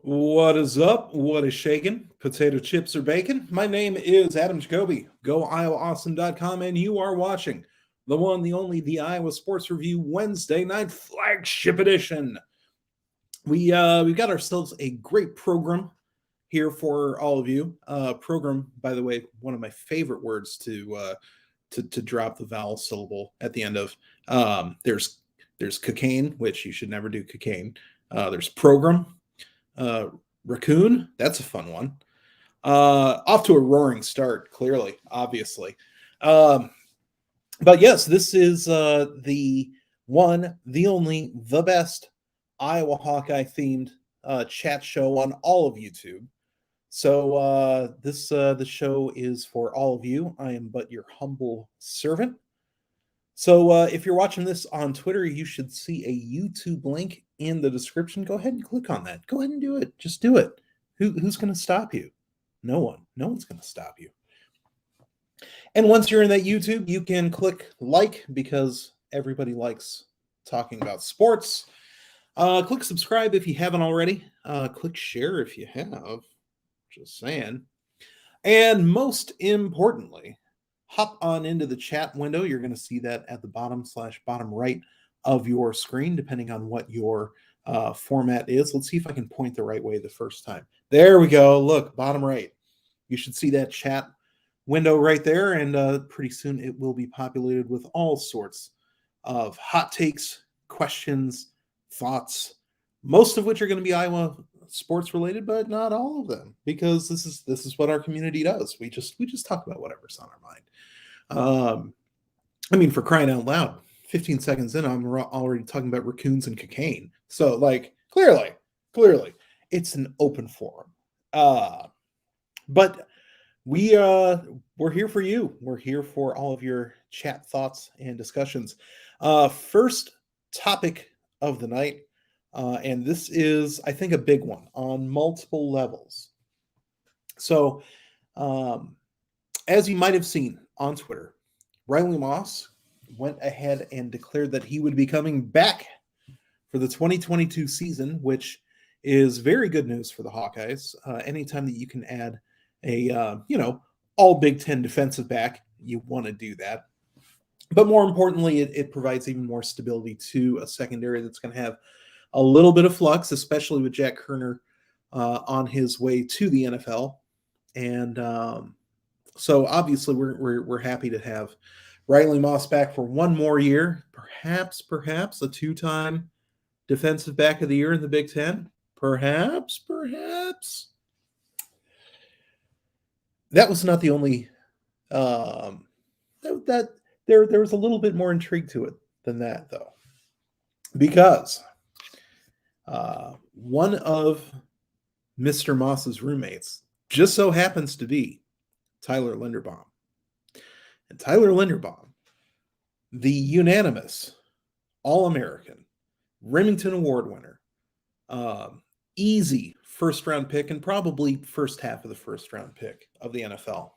What is up? What is shaking? Potato chips or bacon? My name is Adam Jacobi. GoIowaAwesome.com, and you are watching the one, the only, the Iowa Sports Review Wednesday night flagship edition. We've got ourselves a great program here for all of you. Program, by the way, one of my favorite words to drop the vowel syllable at the end of. There's cocaine, which you should never do cocaine. There's program. Uh, Raccoon, that's a fun one. Off to a roaring start, clearly, obviously. Um, but yes, this is the one, the only, the best Iowa Hawkeye themed chat show on all of YouTube. So the show is for all of you. I am but your humble servant. So if you're watching this on Twitter, you should see a YouTube link in the description. Go ahead and click on that. Go ahead and do it. Just do it. Who's going to stop you? No one. No one's going to stop you. And once you're in that YouTube, you can click like because everybody likes talking about sports. Click subscribe if you haven't already. Click share if you have. Just saying. And most importantly, hop on into the chat window. You're going to see that at the bottom right of your screen, depending on what your format is. Let's see if I can point the right way the first time. There we go. Look, bottom right. You should see that chat window right there, and pretty soon it will be populated with all sorts of hot takes, questions, thoughts, most of which are going to be Iowa sports related, but not all of them, because this is what our community does. We just talk about whatever's on our mind. I mean, for crying out loud, 15 seconds in, I'm already talking about raccoons and cocaine. So, like, clearly, it's an open forum. But we're here for you. We're here for all of your chat thoughts and discussions. First topic of the night. And this is, I think, a big one on multiple levels. So, as you might have seen on Twitter, Riley Moss went ahead and declared that he would be coming back for the 2022 season, which is very good news for the Hawkeyes. Anytime that you can add a, all Big Ten defensive back, you want to do that. But more importantly, it provides even more stability to a secondary that's going to have a little bit of flux, especially with Jack Kerner on his way to the NFL. And so obviously we're happy to have Riley Moss back for one more year, perhaps a two-time defensive back of the year in the Big Ten. Perhaps. That was not the only that there was a little bit more intrigue to it than that, though, because one of Mr. Moss's roommates just so happens to be Tyler Linderbaum. And Tyler Linderbaum, the unanimous All-American, Remington Award winner, easy first-round pick and probably first half of the first-round pick of the NFL,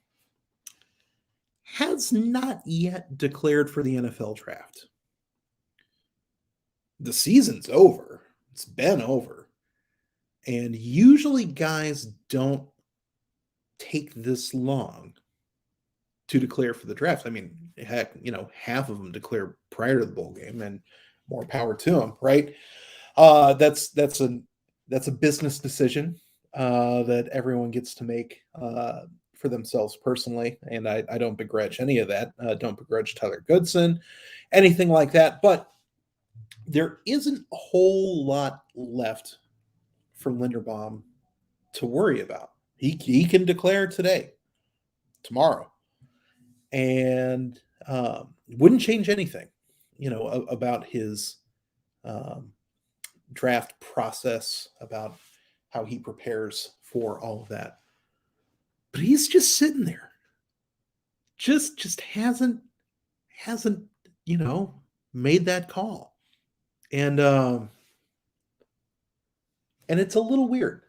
has not yet declared for the NFL draft. The season's over. It's been over. And usually guys don't take this long to declare for the draft. I mean, heck, half of them declare prior to the bowl game, and more power to them, right? That's a business decision that everyone gets to make for themselves personally, and I don't begrudge any of that. Don't begrudge Tyler Goodson, anything like that. But there isn't a whole lot left for Linderbaum to worry about. He can declare today, tomorrow, and wouldn't change anything, about his draft process, about how he prepares for all of that. But he's just sitting there, just hasn't made that call, and it's a little weird.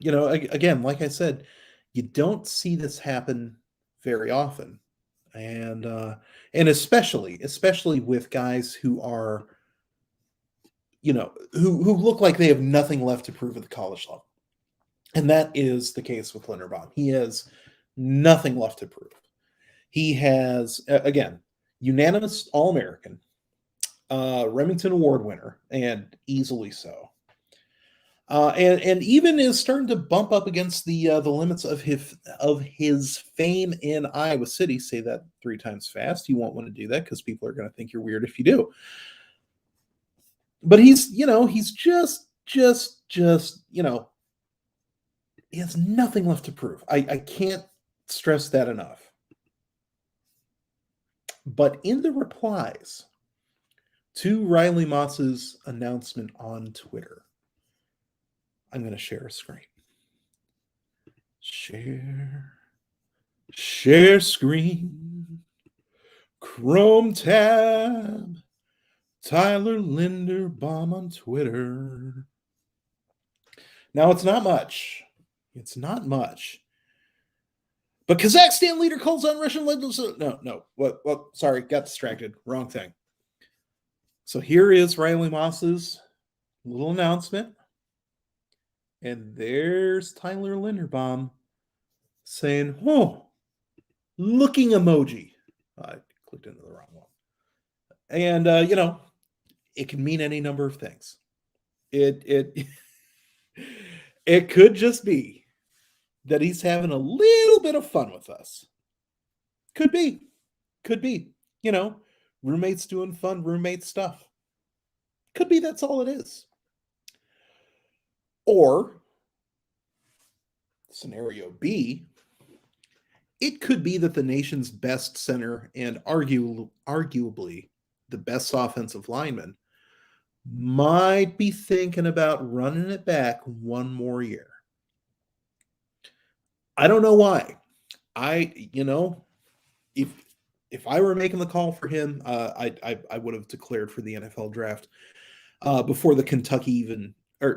Again, like I said, you don't see this happen very often, and especially with guys who are, who look like they have nothing left to prove at the college level. And that is the case with Linderbaum. He has nothing left to prove. He has, again, unanimous All-American, Remington Award winner, and easily so. And even is starting to bump up against the limits of his fame in Iowa City. Say that 3 times fast. You won't want to do that because people are going to think you're weird if you do. But he's just he has nothing left to prove. I can't stress that enough. But in the replies to Riley Moss's announcement on Twitter, I'm going to share a screen. Share screen. Chrome tab. Tyler Linderbaum on Twitter. Now, it's not much. But Kazakhstan leader calls on Russian leaders. No. What? Sorry, got distracted. Wrong thing. So here is Riley Moss's little announcement. And there's Tyler Linderbaum saying, looking emoji. I clicked into the wrong one. And, it can mean any number of things. It could just be that he's having a little bit of fun with us. Could be. Roommates doing fun roommate stuff. Could be that's all it is. Or, scenario B, it could be that the nation's best center and arguably the best offensive lineman might be thinking about running it back one more year. I don't know why. If I were making the call for him, I would have declared for the NFL draft before the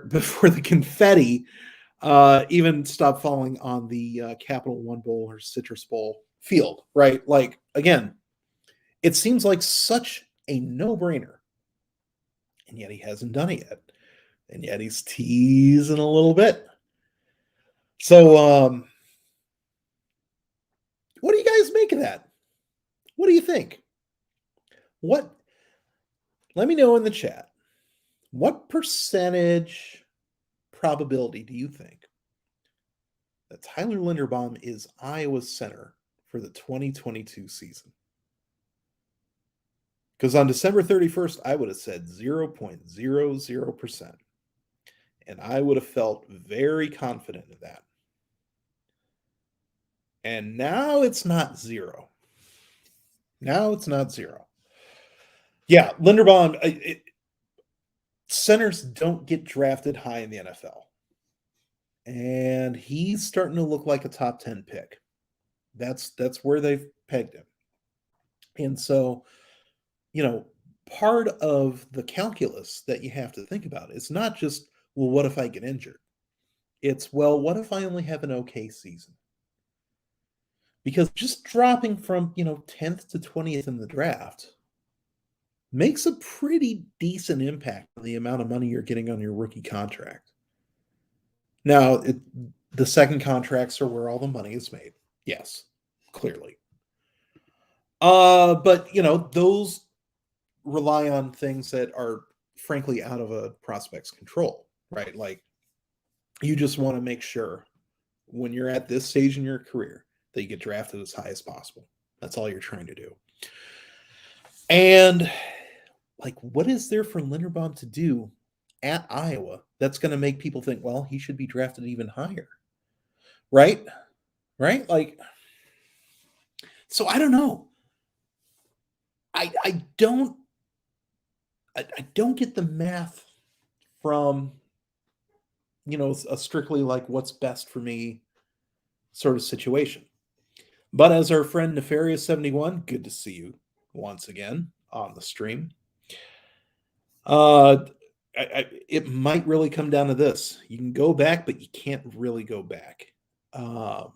before the confetti even stopped falling on the Capital One Bowl or Citrus Bowl field, right? Like, again, it seems like such a no-brainer, and yet he hasn't done it yet, and yet he's teasing a little bit. So, what do you guys make of that? What do you think? Let me know in the chat. What percentage probability do you think that Tyler Linderbaum is Iowa's center for the 2022 season? Because on December 31st, I would have said 0.00%. And I would have felt very confident in that. And now it's not zero. Yeah, Linderbaum, centers don't get drafted high in the NFL. And he's starting to look like a top 10 pick. That's where they've pegged him. And so, part of the calculus that you have to think about is not just, well, what if I get injured? It's, well, what if I only have an okay season? Because just dropping from, 10th to 20th in the draft makes a pretty decent impact on the amount of money you're getting on your rookie contract. Now, the second contracts are where all the money is made. Yes, clearly. But, those rely on things that are, frankly, out of a prospect's control, right? Like, you just want to make sure when you're at this stage in your career that you get drafted as high as possible. That's all you're trying to do. And, what is there for Linderbaum to do at Iowa that's going to make people think, well, he should be drafted even higher? Right? So I don't know. I don't get the math from, a strictly what's best for me sort of situation. But as our friend Nefarious71, good to see you once again on the stream. It might really come down to this. You can go back, but you can't really go back. And,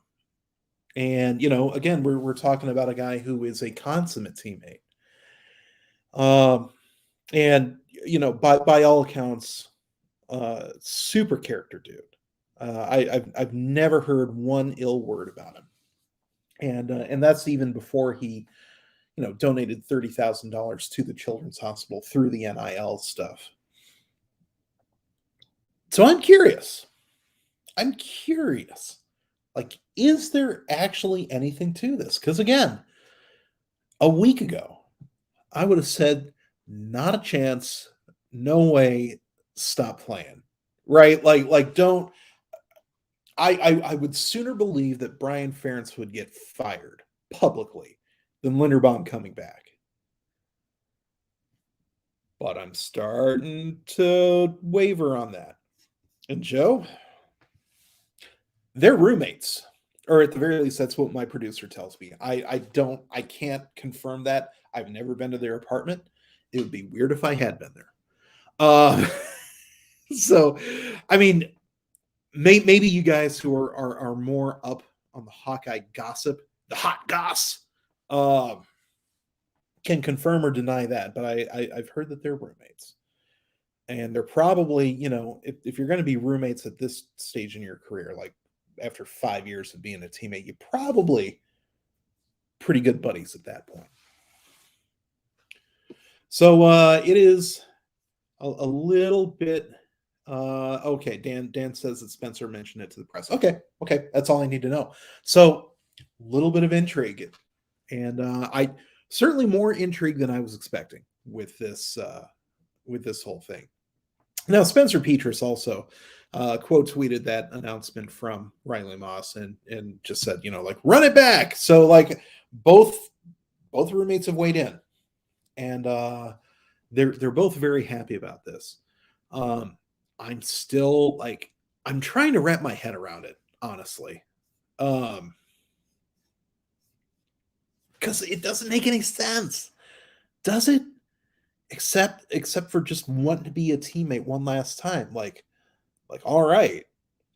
again, we're talking about a guy who is a consummate teammate. And by all accounts, super character dude. I've never heard one ill word about him, and that's even before he donated $30,000 to the Children's Hospital through the NIL stuff. So I'm curious. Like, is there actually anything to this? Because again, a week ago, I would have said, not a chance, no way, stop playing. Right? Like don't I would sooner believe that Brian Ferentz would get fired publicly than Linderbaum coming back. But I'm starting to waver on that. And Joe, they're roommates, or at the very least, that's what my producer tells me. I can't confirm that. I've never been to their apartment. It would be weird if I had been there. So, I mean, maybe you guys who are more up on the Hawkeye gossip, the hot goss, can confirm or deny that. But I've heard that they're roommates. And they're probably, if you're going to be roommates at this stage in your career, like after 5 years of being a teammate, you're probably pretty good buddies at that point. So it is a little bit okay. Dan says that Spencer mentioned it to the press. Okay, that's all I need to know. So a little bit of intrigue, and I certainly more intrigue than I was expecting with this whole thing. Now, Spencer Petras also quote tweeted that announcement from Riley Moss and just said, like, run it back. So like both roommates have weighed in, and they're both very happy about this. I'm still like, I'm trying to wrap my head around it, honestly. Because it doesn't make any sense, does it? Except for just wanting to be a teammate one last time. Like, all right,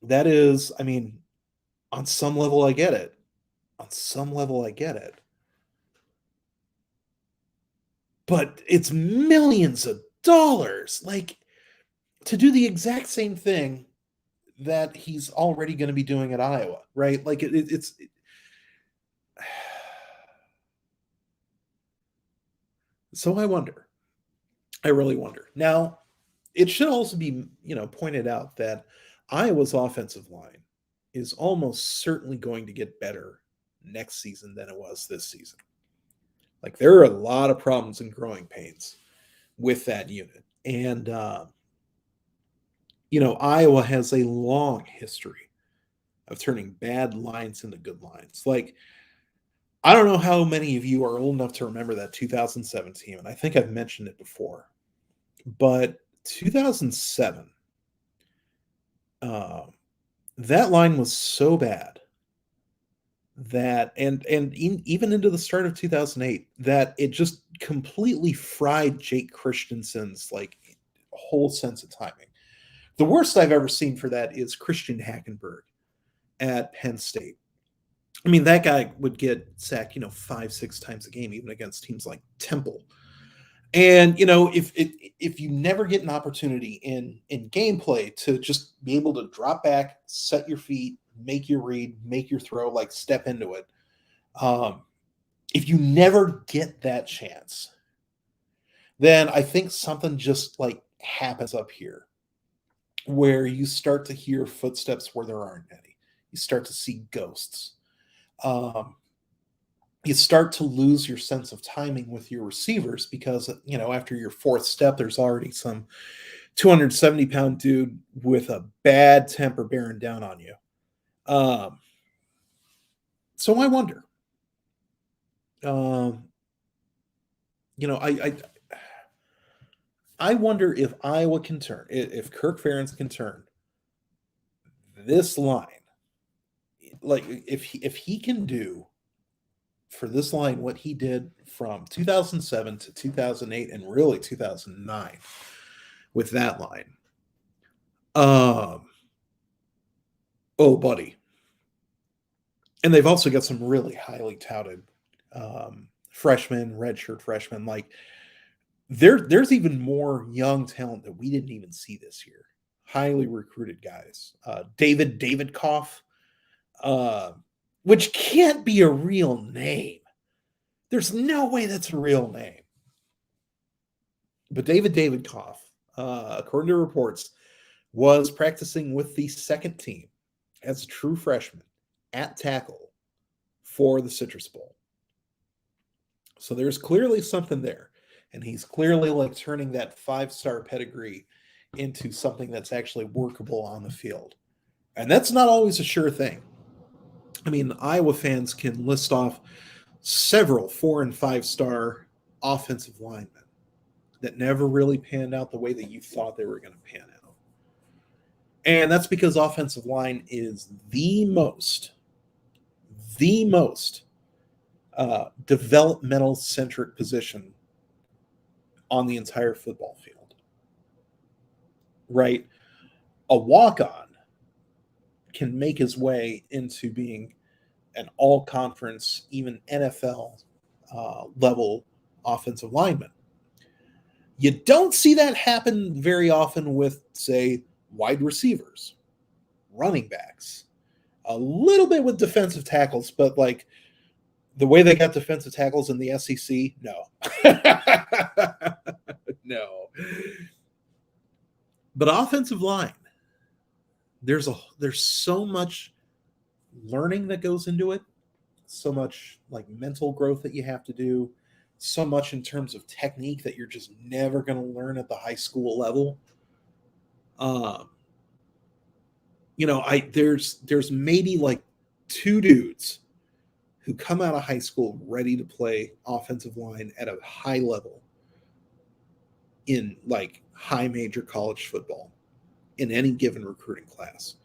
that is, I mean, on some level I get it. But it's millions of dollars, like, to do the exact same thing that he's already going to be doing at Iowa, right? Like it's so I really wonder. Now, it should also be, pointed out that Iowa's offensive line is almost certainly going to get better next season than it was this season. Like, there are a lot of problems and growing pains with that unit. And, Iowa has a long history of turning bad lines into good lines. Like, I don't know how many of you are old enough to remember that 2017, and I think I've mentioned it before, but 2007, that line was so bad that, even into the start of 2008, that it just completely fried Jake Christensen's like whole sense of timing. The worst I've ever seen for that is Christian Hackenberg at Penn State. I mean, that guy would get sacked, 5-6 times a game, even against teams like Temple. And if you never get an opportunity in gameplay to just be able to drop back, set your feet, make your read, make your throw, like step into it, if you never get that chance, then I think something just like happens up here, where you start to hear footsteps where there aren't any. You start to see ghosts. You start to lose your sense of timing with your receivers because, after your fourth step, there's already some 270-pound dude with a bad temper bearing down on you. So I wonder, I wonder if Iowa can turn, if Kirk Ferentz can turn this line, like if he can do for this line what he did from 2007 to 2008 and really 2009 with that line. Oh, buddy. And they've also got some really highly touted freshmen, redshirt freshmen. Like, There's even more young talent that we didn't even see this year. Highly recruited guys. David Koff, uh, which can't be a real name. There's no way that's a real name. But David Koff, according to reports, was practicing with the second team as a true freshman at tackle for the Citrus Bowl. So there's clearly something there. And he's clearly like turning that 5-star pedigree into something that's actually workable on the field. And that's not always a sure thing. I mean, Iowa fans can list off several 4 and 5-star offensive linemen that never really panned out the way that you thought they were going to pan out. And that's because offensive line is the most developmental centric position on the entire football field. Right? A walk-on can make his way into being an all-conference, even NFL level offensive lineman. You don't see that happen very often with, say, wide receivers, running backs, a little bit with defensive tackles, but like the way they got defensive tackles in the SEC, no. No. But offensive line, there's so much learning that goes into it, so much like mental growth that you have to do, so much in terms of technique that you're just never going to learn at the high school level. There's maybe like 2 dudes who come out of high school ready to play offensive line at a high level in like high major college football in any given recruiting class.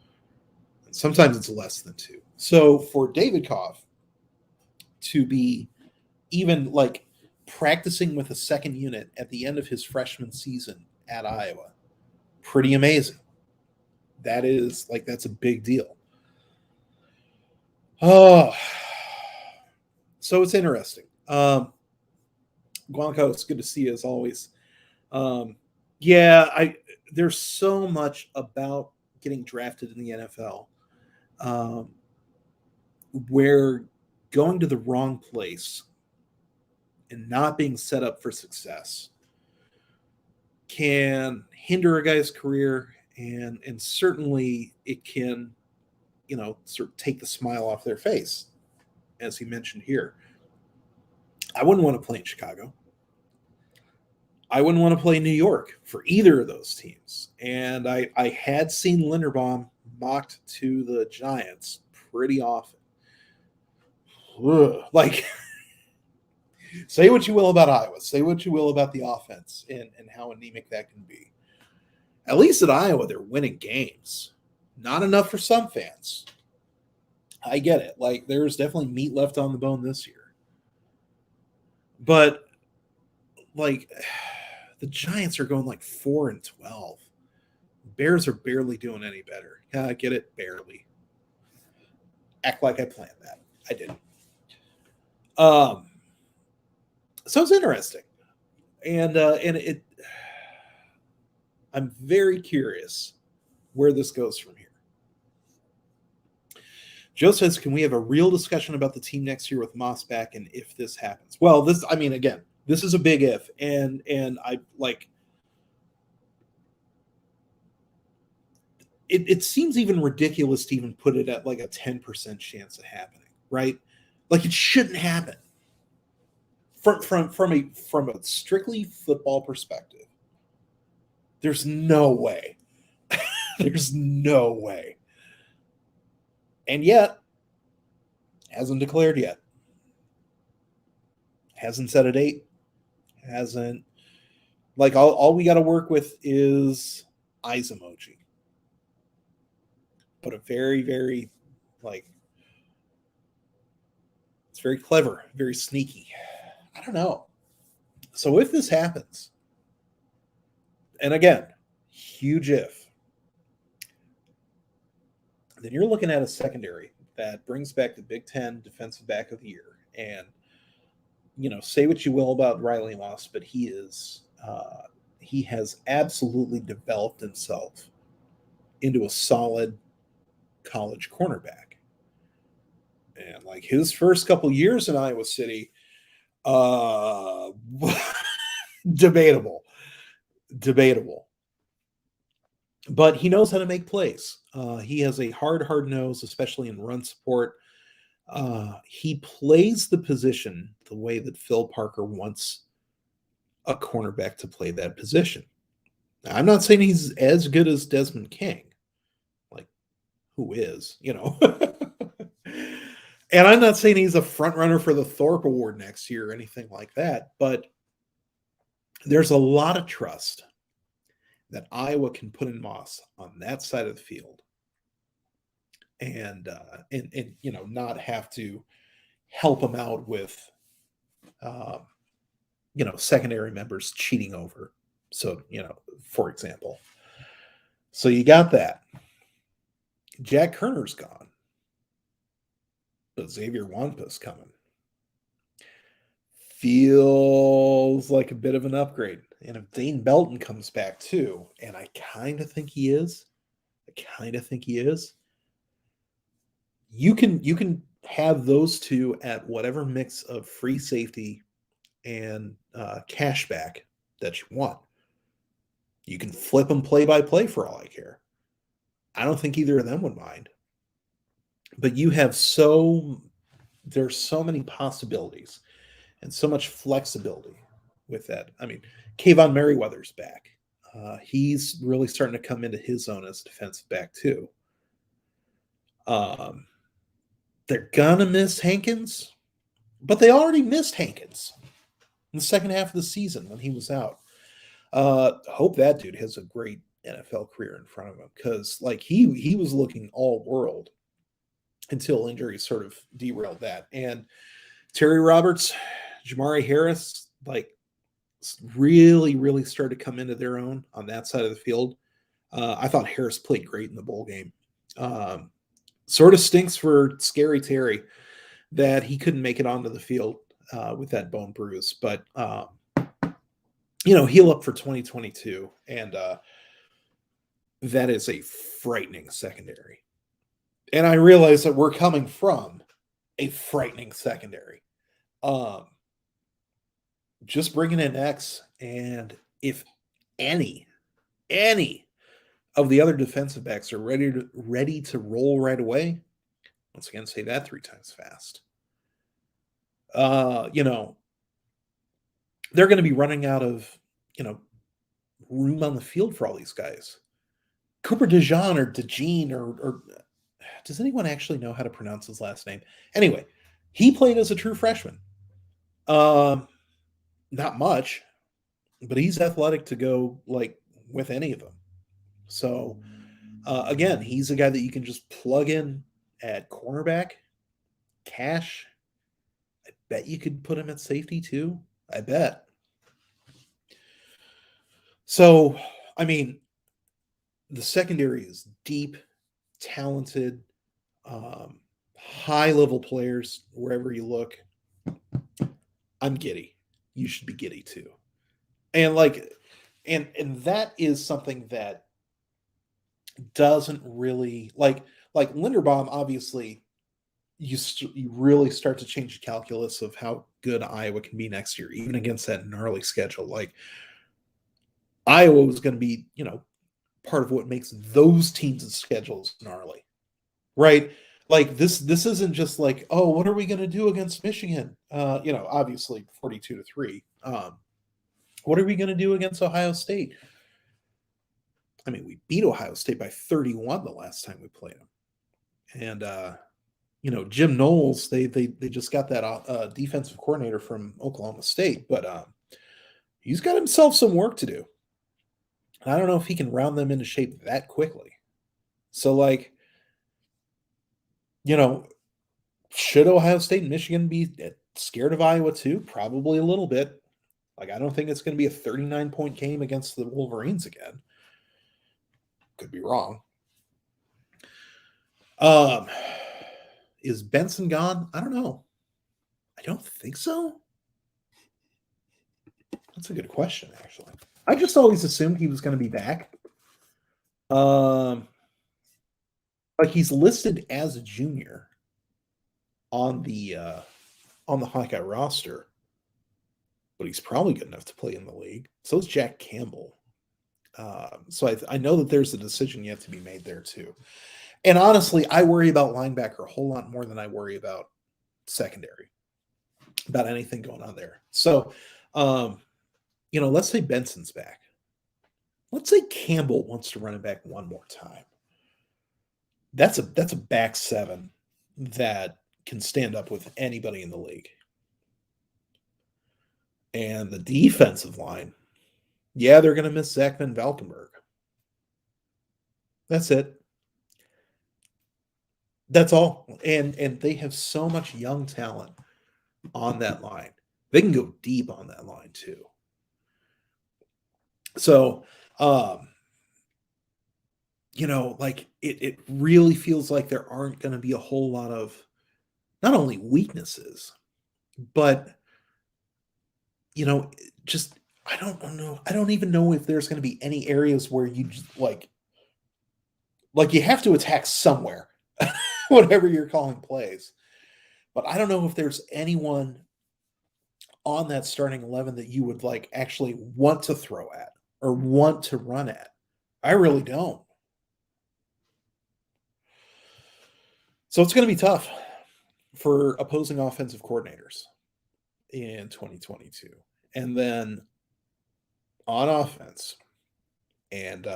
And sometimes it's less than 2. So for David Koff to be even like practicing with a second unit at the end of his freshman season at Iowa, pretty amazing. That's a big deal. Oh, so it's interesting. Guanco, it's good to see you as always. There's so much about getting drafted in the NFL where going to the wrong place and not being set up for success can hinder a guy's career, and certainly it can, sort of take the smile off their face, as he mentioned here. I wouldn't want to play in Chicago. I wouldn't want to play New York for either of those teams. And I had seen Linderbaum mocked to the Giants pretty often. Ugh. Like, say what you will about Iowa. Say what you will about the offense and how anemic that can be. At least at Iowa, they're winning games. Not enough for some fans. I get it. Like, there's definitely meat left on the bone this year. But, like, the Giants are going like 4-12. Bears are barely doing any better. Yeah, I get it. Barely. Act like I planned that. I didn't. So it's interesting. And I'm very curious where this goes from here. Joe says, can we have a real discussion about the team next year with Moss back and if this happens? Well, this is a big if. And I like it seems even ridiculous to even put it at like a 10% chance of happening, right? Like it shouldn't happen. From a strictly football perspective, there's no way. There's no way. And yet, hasn't declared yet. Hasn't set a date. Hasn't. Like, all we got to work with is eyes emoji. But a very, very, like, it's very clever, very sneaky. I don't know. So if this happens, and again, huge if, then you're looking at a secondary that brings back the Big Ten Defensive Back of the Year. And, say what you will about Riley Moss, but he is he has absolutely developed himself into a solid college cornerback. And like his first couple years in Iowa City, uh, debatable, debatable. But he knows how to make plays. He has a hard nose, especially in run support. He plays the position the way that Phil Parker wants a cornerback to play that position. Now, I'm not saying he's as good as Desmond King, like who is, and I'm not saying he's a front runner for the Thorpe Award next year or anything like that, but there's a lot of trust that Iowa can put in Moss on that side of the field, and not have to help him out with secondary members cheating over. So, for example. So you got that. Jack Kerner's gone. But Xavier Wampa's coming. Feels like a bit of an upgrade. And if Dane Belton comes back too, and I kind of think he is, you can have those two at whatever mix of free safety and cashback that you want. You can flip them play by play for all I care. I don't think either of them would mind. But you have there's so many possibilities and so much flexibility with that. I mean, Kayvon Merriweather's back. He's really starting to come into his own as a defensive back too. They're gonna miss Hankins, but they already missed Hankins in the second half of the season when he was out. Hope that dude has a great NFL career in front of him, because like he was looking all world until injuries sort of derailed that. And Terry Roberts, Jamari Harris, like really started to come into their own on that side of the field. I thought Harris played great in the bowl game. Sort of stinks for Scary Terry that he couldn't make it onto the field with that bone bruise, but heal up for 2022, and that is a frightening secondary. And I realize that we're coming from a frightening secondary. Just bringing in X, and if any of the other defensive backs are ready to roll right away, once again, say that 3 times fast. They're going to be running out of room on the field for all these guys. Cooper DeJean or DeJean or does anyone actually know how to pronounce his last name? Anyway, he played as a true freshman. Not much, but he's athletic to go like with any of them. So again, he's a guy that you can just plug in at cornerback. Cash, I bet you could put him at safety too. I bet. So, I mean, the secondary is deep, talented, high-level players wherever you look. I'm giddy. You should be giddy too. And and that is something that doesn't really like Linderbaum. Obviously, you really start to change the calculus of how good Iowa can be next year, even against that gnarly schedule. Like Iowa was going to be, part of what makes those teams' schedules gnarly, right? Like this isn't just like, oh, what are we going to do against Michigan? Obviously 42-3. What are we going to do against Ohio State? I mean, we beat Ohio State by 31 the last time we played them. And Jim Knowles, they just got that defensive coordinator from Oklahoma State, but he's got himself some work to do. I don't know if he can round them into shape that quickly. So, should Ohio State and Michigan be scared of Iowa too? Probably a little bit. Like, I don't think it's going to be a 39-point game against the Wolverines again. Could be wrong. Is Benson gone? I don't know. I don't think so. That's a good question, actually. I just always assumed he was going to be back. Um, like he's listed as a junior on the Hawkeye roster, but he's probably good enough to play in the league. So is Jack Campbell. So I know that there's a decision yet to be made there too. And honestly, I worry about linebacker a whole lot more than I worry about secondary, about anything going on there. So, let's say Benson's back. Let's say Campbell wants to run it back one more time. That's a back seven that can stand up with anybody in the league. And the defensive line, yeah, they're going to miss Zach Van Valkenburg. That's it. That's all. And they have so much young talent on that line. They can go deep on that line too. So, like it really feels like there aren't going to be a whole lot of not only weaknesses, but just I don't know. I don't even know if there's going to be any areas where you just like you have to attack somewhere, whatever you're calling plays. But I don't know if there's anyone on that starting 11 that you would like actually want to throw at or want to run at. I really don't. So it's going to be tough for opposing offensive coordinators in 2022. And then on offense, and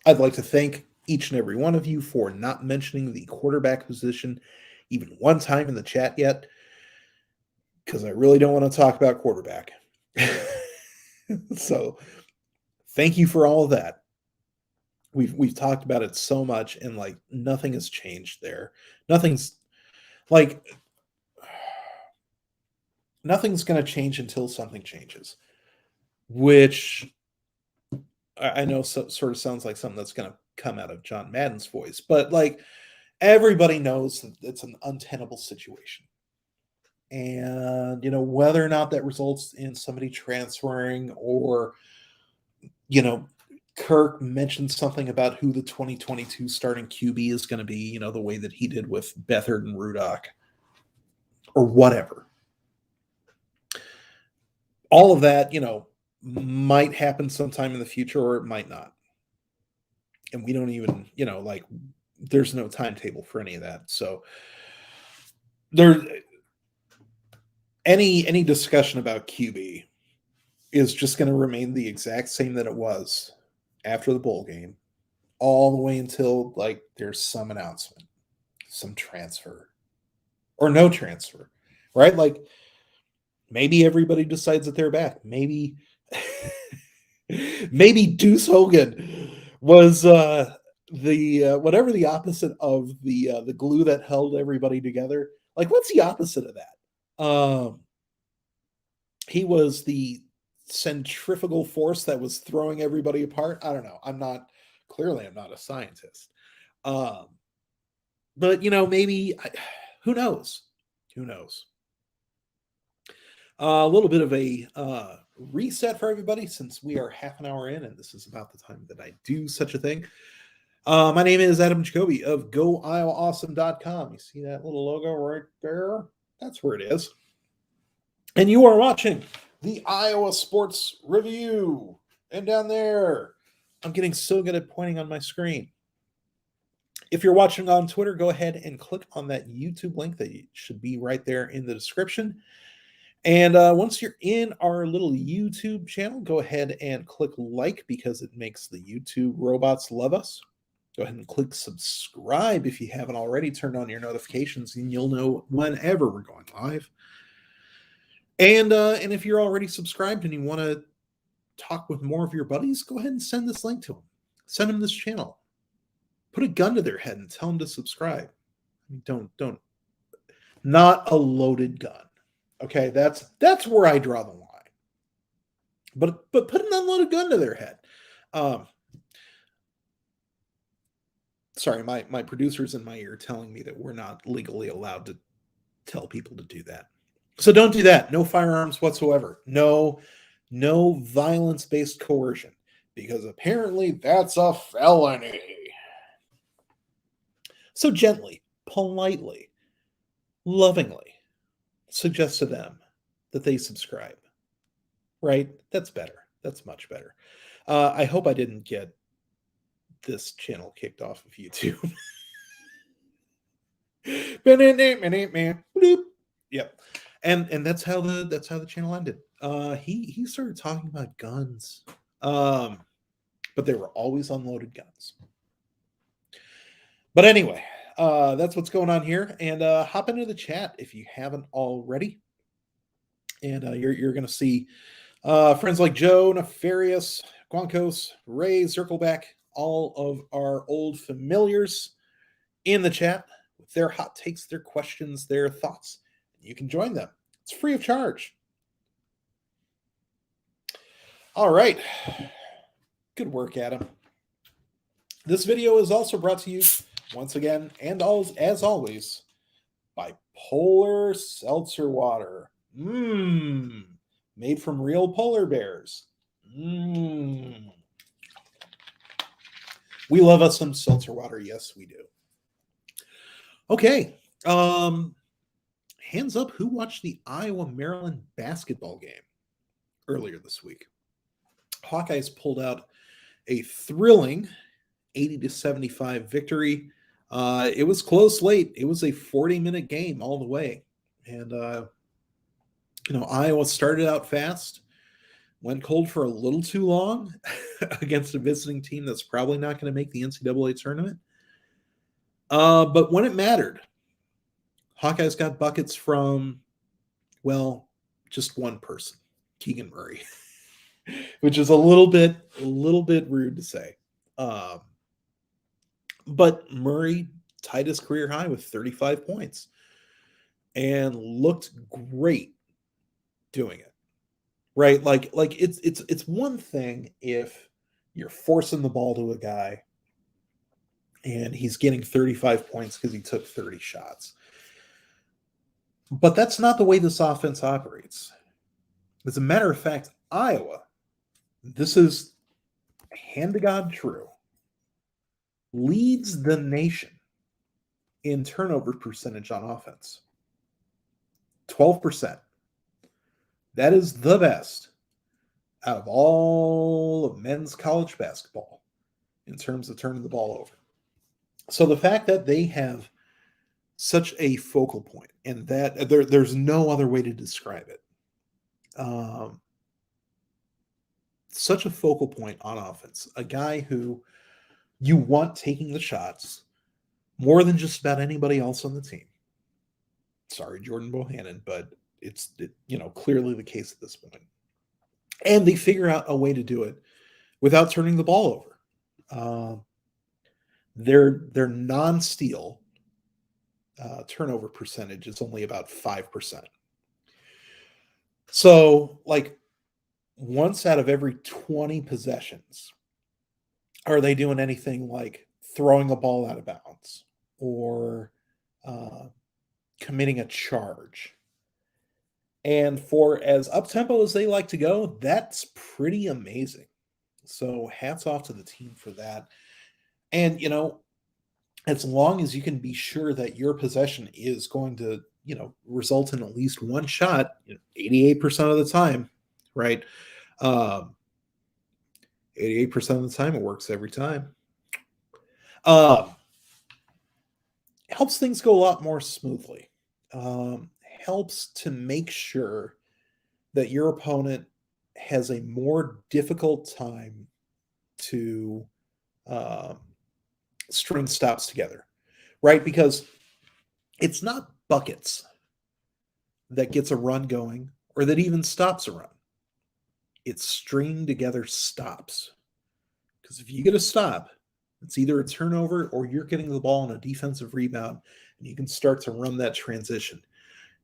I'd like to thank each and every one of you for not mentioning the quarterback position even one time in the chat yet, because I really don't want to talk about quarterback. So thank you for all of that. We've talked about it so much, and like nothing has changed there. Nothing's going to change until something changes, which I know sort of sounds like something that's going to come out of John Madden's voice, but like everybody knows that it's an untenable situation. And whether or not that results in somebody transferring, or Kirk mentioned something about who the 2022 starting QB is going to be, the way that he did with Beathard and Rudock, or whatever. All of that, might happen sometime in the future, or it might not. And we don't even, there's no timetable for any of that. So there, any discussion about QB is just going to remain the exact same that it was after the bowl game, all the way until like there's some announcement, some transfer, or no transfer, right? Like maybe everybody decides that they're back. Maybe Deuce Hogan was the whatever the opposite of the glue that held everybody together. Like what's the opposite of that? He was the centrifugal force that was throwing everybody apart. I don't know. I'm not a scientist. But maybe who knows? Who knows? A little bit of a reset for everybody, since we are half an hour in, and this is about the time that I do such a thing. My name is Adam Jacobi of GoIowaAwesome.com. You see that little logo right there? That's where it is. And you are watching the Iowa Sports Review. And down there, I'm getting so good at pointing on my screen. If you're watching on Twitter, go ahead and click on that YouTube link that should be right there in the description. And once you're in our little YouTube channel, go ahead and click like, because it makes the YouTube robots love us. Go ahead and click subscribe if you haven't already. Turned on your notifications, and you'll know whenever we're going live. And if you're already subscribed and you want to talk with more of your buddies, go ahead and send this link to them. Send them this channel. Put a gun to their head and tell them to subscribe. Don't. Not a loaded gun. Okay, that's where I draw the line. But put an unloaded gun to their head. Sorry, my producer's in my ear telling me that we're not legally allowed to tell people to do that. So don't do that. No firearms whatsoever. No violence-based coercion, because apparently that's a felony. So gently, politely, lovingly suggest to them that they subscribe. Right? That's better. That's much better. I hope I didn't get this channel kicked off of YouTube. Yep. And that's how the channel ended. He started talking about guns. But they were always unloaded guns. But anyway, that's what's going on here. And hop into the chat if you haven't already. And you're going to see friends like Joe, Nefarious, Guancos, Ray, Circleback, all of our old familiars in the chat with their hot takes, their questions, their thoughts. You can join them. It's free of charge. All right. Good work, Adam. This video is also brought to you once again, and as always, by Polar Seltzer Water. Made from real polar bears. We love us some seltzer water. Yes, we do. Okay. Hands up, who watched the Iowa-Maryland basketball game earlier this week? Hawkeyes pulled out a thrilling 80-75 victory. It was close late. It was a 40-minute game all the way. And, Iowa started out fast, went cold for a little too long against a visiting team that's probably not going to make the NCAA tournament. But when it mattered, Hawkeyes got buckets from, well, just one person, Keegan Murray, which is a little bit rude to say. But Murray tied his career high with 35 points and looked great doing it. Right? Like it's one thing if you're forcing the ball to a guy and he's getting 35 points because he took 30 shots. But that's not the way this offense operates. As a matter of fact, Iowa, this is hand to God true, leads the nation in turnover percentage on offense. 12%. That is the best out of all of men's college basketball in terms of turning the ball over. So the fact that they have such a focal point, and that there's no other way to describe it. Such a focal point on offense. A guy who you want taking the shots more than just about anybody else on the team. Sorry, Jordan Bohannon, but it's clearly the case at this point. And they figure out a way to do it without turning the ball over. Their non-steal turnover percentage is only about 5%. So, like, once out of every 20 possessions, are they doing anything like throwing a ball out of bounds or committing a charge? And for as up-tempo as they like to go, that's pretty amazing. So hats off to the team for that. And, as long as you can be sure that your possession is going to, result in at least one shot, 88% of the time, right? 88% of the time, it works every time. Helps things go a lot more smoothly. Helps to make sure that your opponent has a more difficult time to string stops together, right? Because it's not buckets that gets a run going or that even stops a run. It's stringing together stops. Because if you get a stop, it's either a turnover or you're getting the ball on a defensive rebound and you can start to run that transition,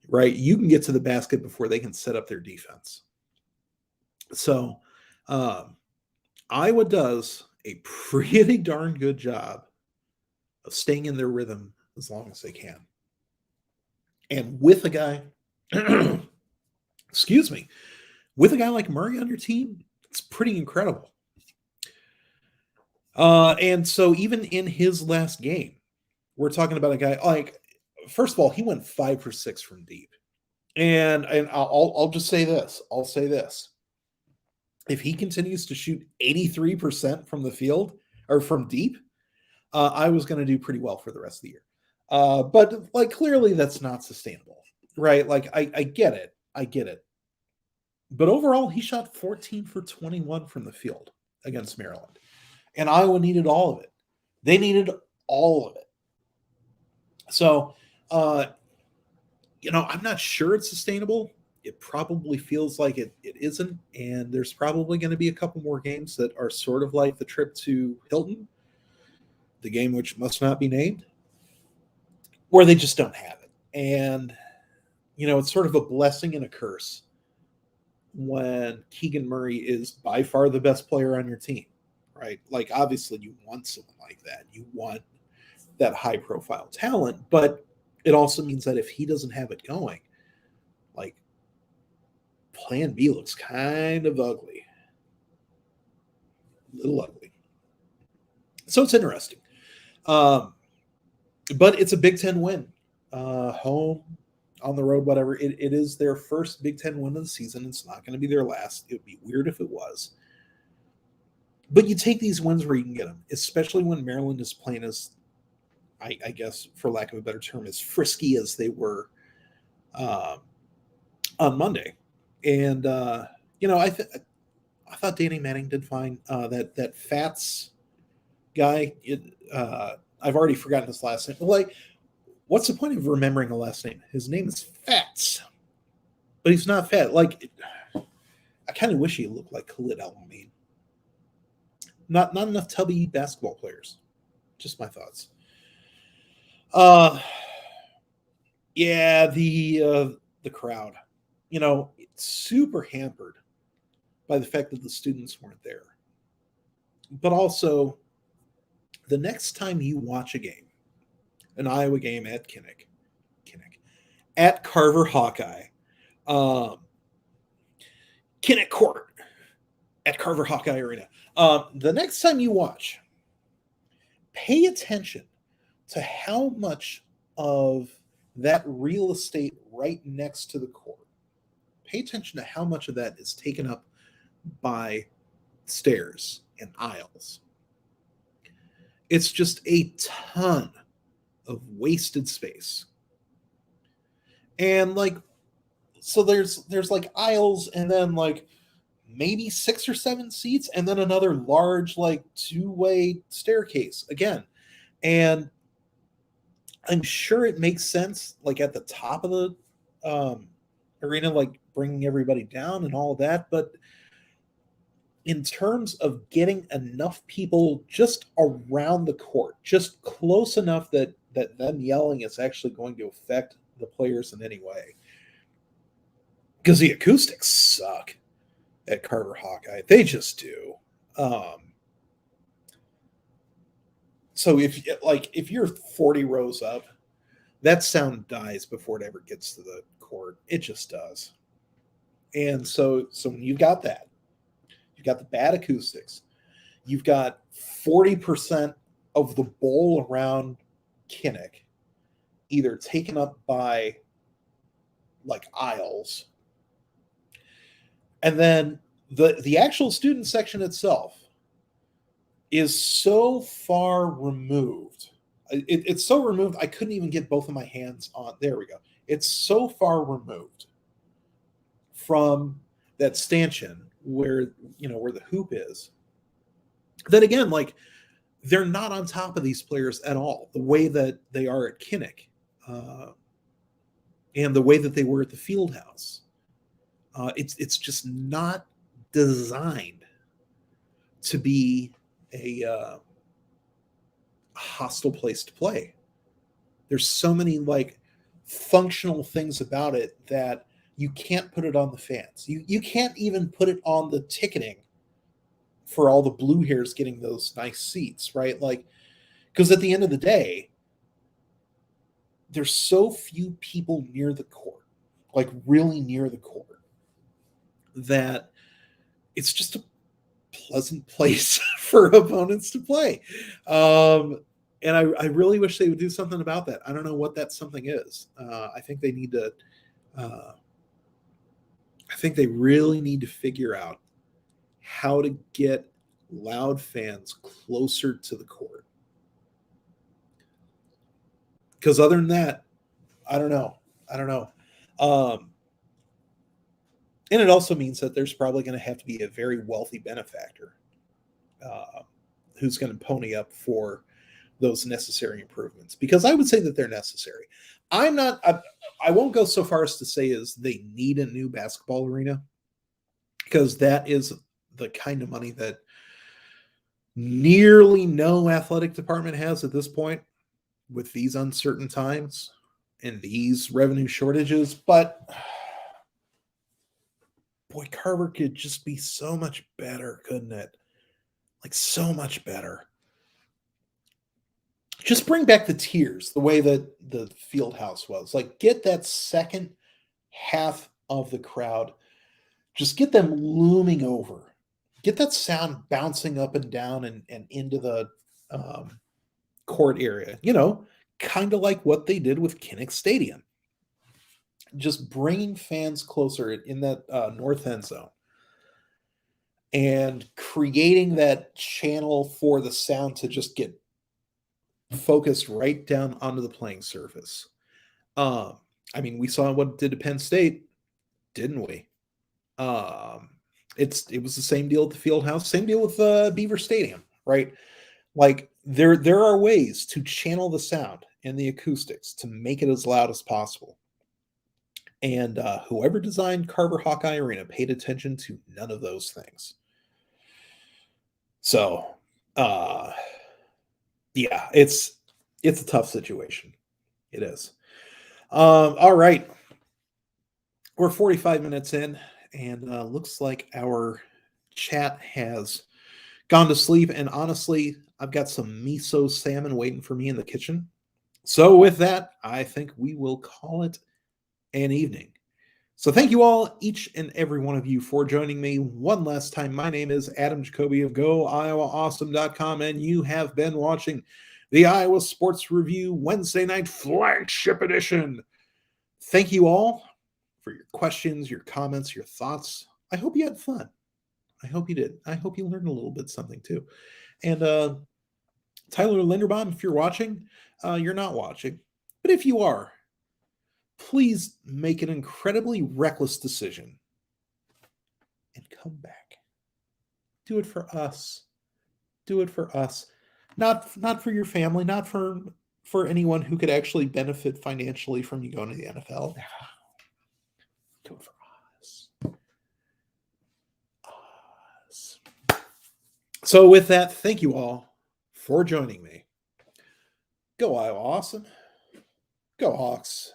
right? You can get to the basket before they can set up their defense. So Iowa does a pretty darn good job of staying in their rhythm as long as they can. And with a guy excuse me, with a guy like Murray on your team, it's pretty incredible. And so even in his last game, we're talking about a guy like, first of all, he went 5 for 6 from deep. And I'll just say this. I'll say this. If he continues to shoot 83% from the field or from deep, I was going to do pretty well for the rest of the year. But like clearly that's not sustainable, right? Like I get it. I get it. But overall, he shot 14 for 21 from the field against Maryland. And Iowa needed all of it. They needed all of it. So, I'm not sure it's sustainable. It probably feels like it isn't. And there's probably going to be a couple more games that are sort of like the trip to Hilton, the game which must not be named, where they just don't have it. And, it's sort of a blessing and a curse when Keegan Murray is by far the best player on your team, right? Like, obviously, you want someone like that. You want that high-profile talent, but it also means that if he doesn't have it going, like, Plan B looks kind of ugly. A little ugly. So it's interesting. But it's a Big Ten win. Home, on the road, whatever. It is their first Big Ten win of the season. It's not going to be their last. It would be weird if it was. But you take these wins where you can get them, especially when Maryland is playing as, I guess, for lack of a better term, as frisky as they were on Monday. And, I thought Danny Manning did fine. That Fats guy, I've already forgotten his last name. Like, what's the point of remembering a last name? His name is Fats, but he's not fat. Like, I kind of wish he looked like Khalid El-Amin. Not enough tubby basketball players. Just my thoughts. Yeah, the crowd, it's super hampered by the fact that the students weren't there. But also, the next time you watch a game, an Iowa game at Kinnick, at Carver Hawkeye, Kinnick Court, at Carver Hawkeye Arena. The next time you watch, pay attention to how much of that real estate right next to the court, pay attention to how much of that is taken up by stairs and aisles. It's just a ton of wasted space. And so there's like aisles and then like maybe 6 or 7 seats and then another large like two-way staircase again. And I'm sure it makes sense like at the top of the arena, like bringing everybody down and all that. But in terms of getting enough people just around the court, just close enough that them yelling is actually going to affect the players in any way. Because the acoustics suck at Carver Hawkeye. They just do. So if you're 40 rows up, that sound dies before it ever gets to the court. It just does. And so when you've got that, you've got the bad acoustics, you've got 40% of the bowl around Kinnick either taken up by like aisles, and then the actual student section itself is so far removed. It's so removed I couldn't even get both of my hands on. There we go. It's so far removed from that stanchion where the hoop is, that again, like, they're not on top of these players at all, the way that they are at Kinnick, and the way that they were at the field house. It's just not designed to be a hostile place to play. There's so many like functional things about it that you can't put it on the fans. You can't even put it on the ticketing for all the blue hairs getting those nice seats, right? Like, because at the end of the day, there's so few people near the court, like really near the court, that it's just a pleasant place for opponents to play. And I really wish they would do something about that. I don't know what that something is. I think they need to. I think they really need to figure out how to get loud fans closer to the court. Because other than that, I don't know. I don't know. And it also means that there's probably going to have to be a very wealthy benefactor who's going to pony up for those necessary improvements, because I would say that they're necessary. I won't go so far as to say as they need a new basketball arena, because that is the kind of money that nearly no athletic department has at this point with these uncertain times and these revenue shortages. But boy, Carver could just be so much better, couldn't it? Like, so much better. Just bring back the tiers the way that the field house was. Like, get that second half of the crowd, just get them looming over. Get that sound bouncing up and down and into the court area. You know, kind of like what they did with Kinnick Stadium. Just bringing fans closer in that north end zone and creating that channel for the sound to just get focused right down onto the playing surface. I mean, we saw what it did to Penn State, didn't we? It was the same deal at the field house, same deal with Beaver Stadium, right? Like, there are ways to channel the sound and the acoustics to make it as loud as possible. And whoever designed Carver Hawkeye Arena paid attention to none of those things. So, yeah, it's a tough situation. It is. All right. We're 45 minutes in, and looks like our chat has gone to sleep. And honestly, I've got some miso salmon waiting for me in the kitchen. So with that, I think we will call it an evening. So thank you all, each and every one of you, for joining me one last time. My name is Adam Jacobi of GoIowaAwesome.com, and you have been watching the Iowa Sports Review Wednesday night flagship edition. Thank you all for your questions, your comments, your thoughts. I hope you had fun. I hope you did. I hope you learned a little bit something too. And Tyler Linderbaum, if you're watching, you're not watching, but if you are, please make an incredibly reckless decision and come back. Do it for us. Do it for us. Not for your family, not for anyone who could actually benefit financially from you going to the NFL. Do it for us. Us. So with that, thank you all for joining me. Go Iowa Awesome. Go Hawks.